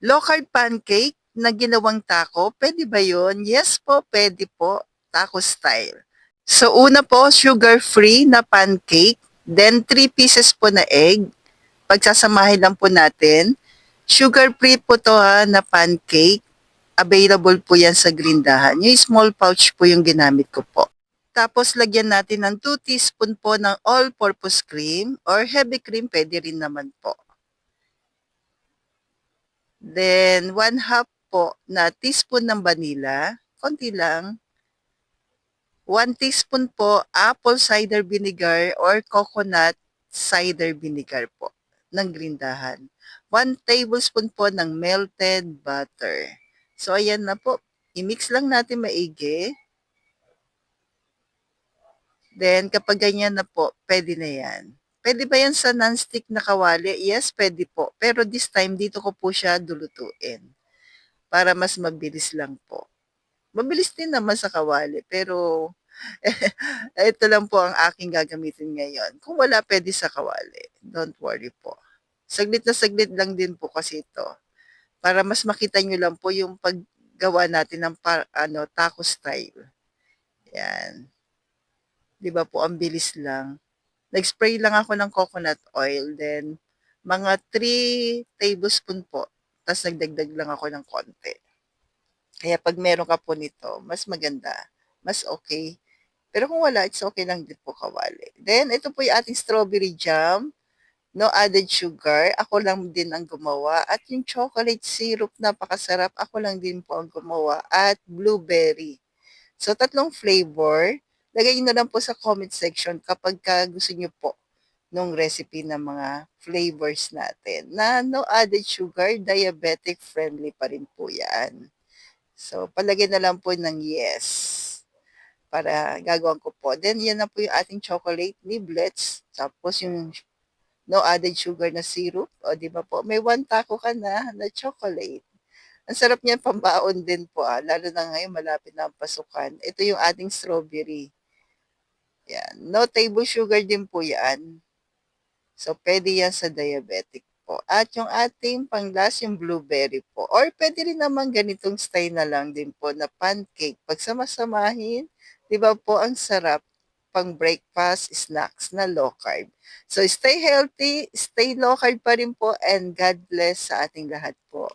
Low carb pancake na ginawang taco, pwede ba yun? Yes po, pwede po. Taco style. So, una po, sugar-free na pancake. Then, 3 pieces po na egg. Pagsasamahin lang po natin. Sugar-free po to ha, na pancake. Available po yan sa grindahan. Yung small pouch po yung ginamit ko po. Tapos, lagyan natin ng 2 teaspoon po ng all-purpose cream or heavy cream, pwede rin naman po. Then, 1/2 po na teaspoon ng vanilla, konti lang. 1 teaspoon po apple cider vinegar or coconut cider vinegar po ng grindahan. 1 tablespoon po ng melted butter. So, ayan na po. I-mix lang natin maigi. Then, kapag ganyan na po, pwede na yan. Pwede ba yan sa non-stick na kawali? Yes, pwede po. Pero this time, dito ko po siya dulutuin para mas mabilis lang po. Mabilis din naman sa kawali, pero ito lang po ang aking gagamitin ngayon. Kung wala, pwede sa kawali. Don't worry po. Saglit na saglit lang din po kasi ito. Para mas makita nyo lang po yung paggawa natin ng taco style. Yan. Di ba po, ang bilis lang. Nag-spray lang ako ng coconut oil, then mga 3 tablespoon po. Tapos nagdagdag lang ako ng konti. Kaya pag meron ka po nito, mas maganda, mas okay. Pero kung wala, it's okay lang din po kawali. Then, ito po yung ating strawberry jam. No added sugar. Ako lang din ang gumawa. At yung chocolate syrup, napakasarap. Ako lang din po ang gumawa. At blueberry. So, 3 flavor. Lagay nyo na lang po sa comment section kapag gusto nyo po nung recipe ng mga flavors natin. Na no added sugar, diabetic friendly pa rin po yan. So, palagay na lang po ng yes para gagawin ko po. Then, yan na po yung ating chocolate niblets. Tapos, yung no added sugar na syrup. O, di ba po? May 1 taco ka na chocolate. Ang sarap niyan pambaon din po lalo na ngayon malapit na ang pasukan. Ito yung ating strawberry. Yan. No table sugar din po yan. So, pwede yan sa diabetic po. At yung ating panglas, yung blueberry po. Or pwede rin naman ganitong style na lang din po na pancake. Pag samasamahin, di ba po, ang sarap pang breakfast, snacks na low carb. So, stay healthy, stay low carb pa rin po, and God bless sa ating lahat po.